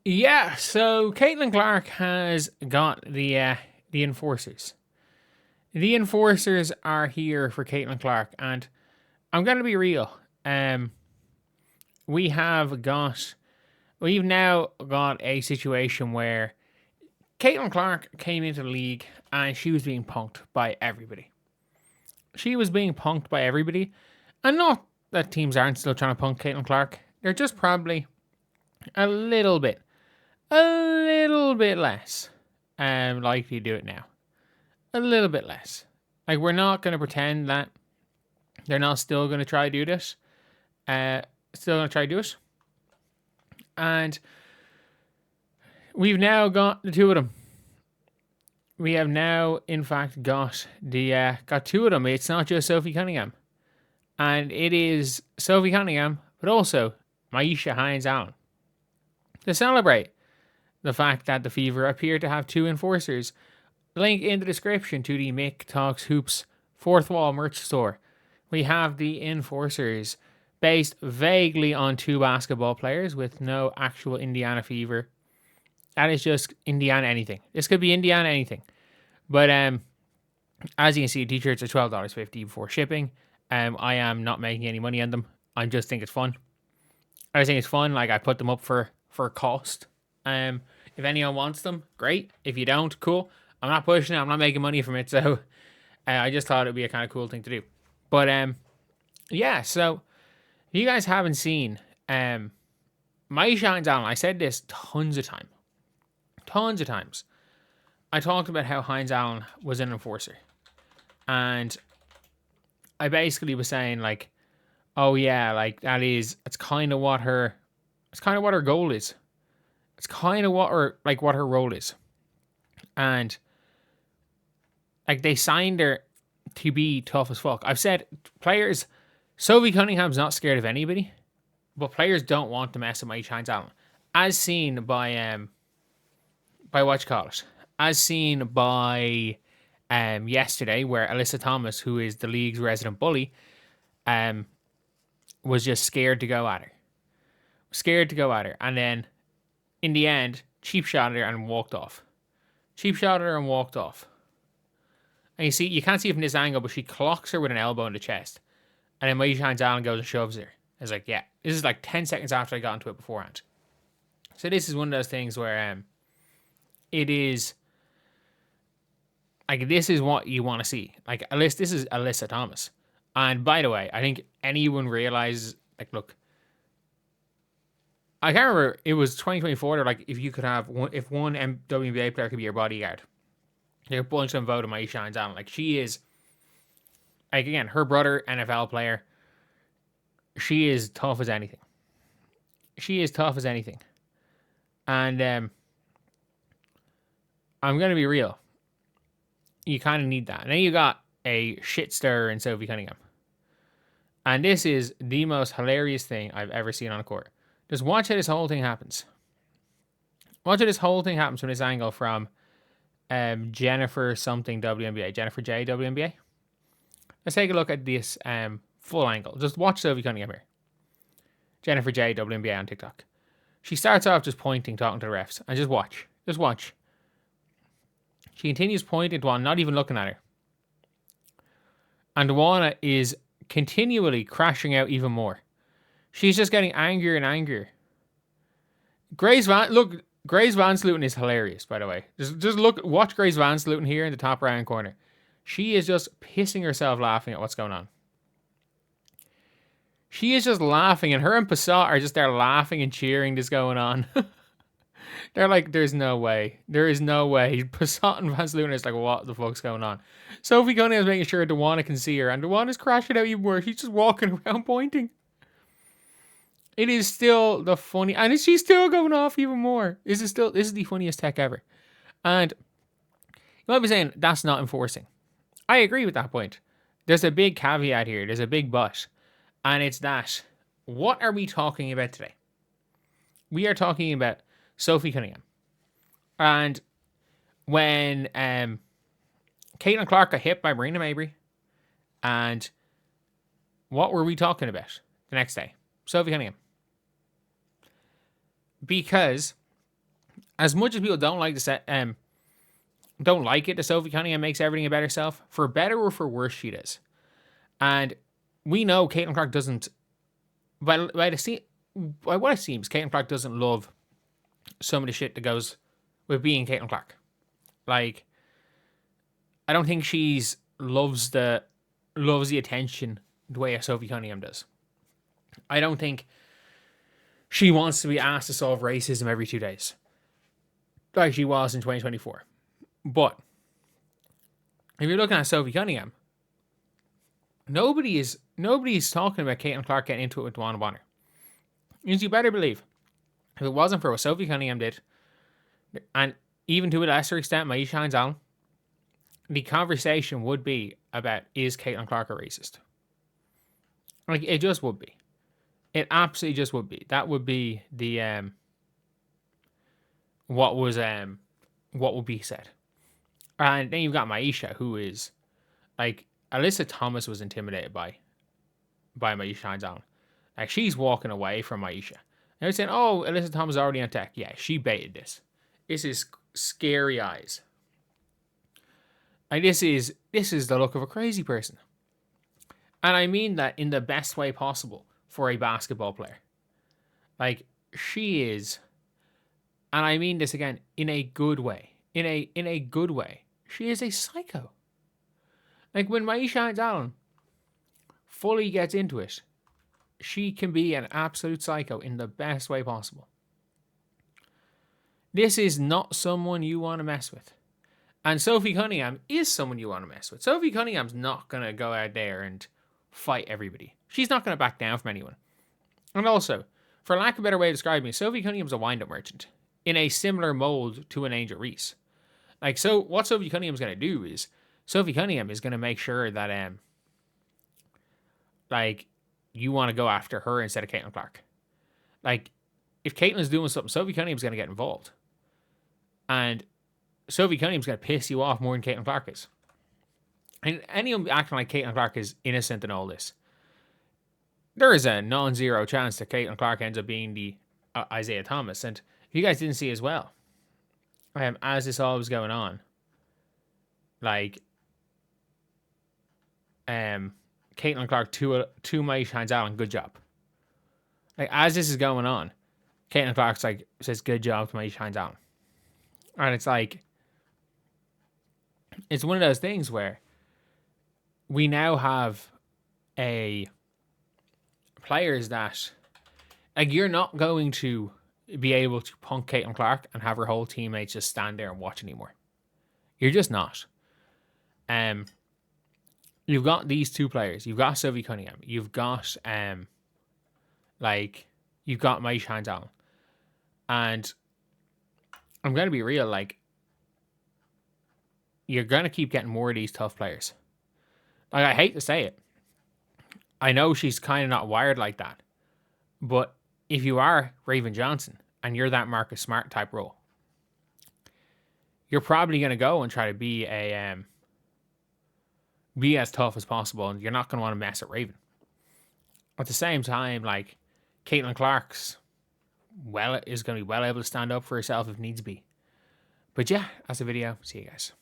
Yeah, so Caitlin Clark has got the enforcers. The enforcers are here for Caitlin Clark, and I'm gonna be real. Um, we have got we've now got a situation where Caitlin Clark came into the league and she was being punked by everybody. She was being punked by everybody, and not that teams aren't still trying to punk Caitlin Clark. They're just probably a little bit, less likely to do it now. A little bit less. Like, we're not going to pretend that they're not still going to try to do this. Still going to try to do it. And we've now got the two of them. We have now, in fact, got two of them. It's not just Sophie Cunningham. And it is Sophie Cunningham, but also Maisha Hines-Allen. To celebrate the fact that the Fever appear to have two enforcers, link in the description to the Mick Talks Hoops Fourth Wall merch store. We have the enforcers based vaguely on two basketball players with no actual Indiana Fever. That is just Indiana anything. This could be Indiana anything. But as you can see, t-shirts are $12.50 before shipping. I am not making any money on them. I just think it's fun. I think it's fun. Like, I put them up for cost. If anyone wants them, great. If you don't, cool. I'm not pushing it. I'm not making money from it. So I just thought it'd be a kind of cool thing to do. But yeah. So if you guys haven't seen Maisha Hines-Allen, I said this tons of times. I talked about how Hines-Allen was an enforcer, and I basically was saying, like, oh yeah, like it's kind of what her goal is. It's kind of what her role is. And like, they signed her to be tough as fuck. I've said players, Sophie Cunningham's not scared of anybody, but players don't want to mess with Maisha Hines-Allen. As seen by what you call it. As seen by yesterday, where Alyssa Thomas, who is the league's resident bully, was just scared to go at her. And then in the end, cheap shot at her and walked off. And you can't see it from this angle, but she clocks her with an elbow in the chest. And then Maisha Hines-Allen goes and shoves her. It's like, yeah, this is like 10 seconds after I got into it beforehand. So this is one of those things where it is like, this is what you want to see. Like, this is Alyssa Thomas. And by the way, I think anyone realizes, like, look, I can't remember, it was 2024, or like, if you could have if one WNBA player could be your bodyguard, a bunch of them voted Maisha Hines-Allen. Like, she is, like, again, her brother, NFL player. She is tough as anything. And I'm going to be real. You kind of need that. And then you got a shit stirrer in Sophie Cunningham. And this is the most hilarious thing I've ever seen on a court. Just watch how this whole thing happens. From this angle from Jennifer something WNBA. Jennifer J WNBA. Let's take a look at this full angle. Just watch Sophie Cunningham here. Jennifer J WNBA on TikTok. She starts off just pointing, talking to the refs. And just watch. She continues pointing to one, not even looking at her. And Breanna is continually crashing out even more. She's just getting angrier and angrier. Grace Van Sluten is hilarious, by the way. Just watch Grace Van Sluten here in the top right-hand corner. She is just pissing herself laughing at what's going on. She is just laughing, and her and Passat are just there laughing and cheering this going on. They're like, there's no way. There is no way. Passat and Van Sluten is like, what the fuck's going on? Sophie Cunningham is making sure Breanna can see her, and Breanna's crashing out even more. She's just walking around pointing. It is still the funny, and she's still going off even more. This is the funniest tech ever. And you might be saying, that's not enforcing. I agree with that point. There's a big caveat here. There's a big but. And it's that, what are we talking about today? We are talking about Sophie Cunningham. And when Caitlin Clark got hit by Breanna Mabry, and what were we talking about the next day? Sophie Cunningham. Because as much as people don't like don't like it, that Sophie Cunningham makes everything about herself, for better or for worse, she does. And we know Caitlin Clark doesn't. By what it seems, Caitlin Clark doesn't love some of the shit that goes with being Caitlin Clark. Like, I don't think she's loves the attention the way Sophie Cunningham does. I don't think she wants to be asked to solve racism every 2 days, like she was in 2024. But if you're looking at Sophie Cunningham, nobody's talking about Caitlin Clark getting into it with Dewana Bonner. Because you better believe, if it wasn't for what Sophie Cunningham did, and even to a lesser extent, Maisha Hines-Allen, the conversation would be about, is Caitlin Clark a racist? Like, it just would be. It absolutely just would be. That would be the what would be said. And then you've got Maisha, who is like, Alyssa Thomas was intimidated by Maisha Hines-Allen. Like, she's walking away from Maisha. And they're saying, oh, Alyssa Thomas is already on tech. Yeah, she baited this. This is scary eyes. Like, this is the look of a crazy person. And I mean that in the best way possible for a basketball player. Like, she is, and I mean this again, in a good way. In a good way. She is a psycho. Like, when Maisha Hines-Allen fully gets into it, she can be an absolute psycho in the best way possible. This is not someone you want to mess with. And Sophie Cunningham is someone you want to mess with. Sophie Cunningham's not going to go out there and fight everybody. She's not going to back down from anyone. And also, for lack of a better way of describing it, Sophie Cunningham's a wind-up merchant in a similar mold to an Angel Reese. Like, so what Sophie Cunningham's going to do is, Sophie Cunningham is going to make sure that, like, you want to go after her instead of Caitlin Clark. Like, if Caitlin's doing something, Sophie Cunningham's going to get involved. And Sophie Cunningham's going to piss you off more than Caitlin Clark is. And anyone acting like Caitlin Clark is innocent in all this, there is a non-zero chance that Caitlin Clark ends up being the Isaiah Thomas. And if you guys didn't see as well, as this all was going on, like, Caitlin Clark to Maisha Hines-Allen, good job. Like, as this is going on, Caitlin Clark's like, says good job to Maisha Hines-Allen. And it's like, it's one of those things where we now have players that, like, you're not going to be able to punk Caitlin Clark and have her whole teammates just stand there and watch anymore. You're just not. You've got these two players. You've got Sophie Cunningham. You've got you've got Maisha Hines-Allen. And I'm going to be real, like, you're going to keep getting more of these tough players. Like, I hate to say it. I know she's kind of not wired like that. But if you are Raven Johnson and you're that Marcus Smart type role, you're probably going to go and try to be be as tough as possible, and you're not going to want to mess with Raven. At the same time, like, Caitlin Clark's is going to be well able to stand up for herself if needs be. But yeah, that's the video. See you guys.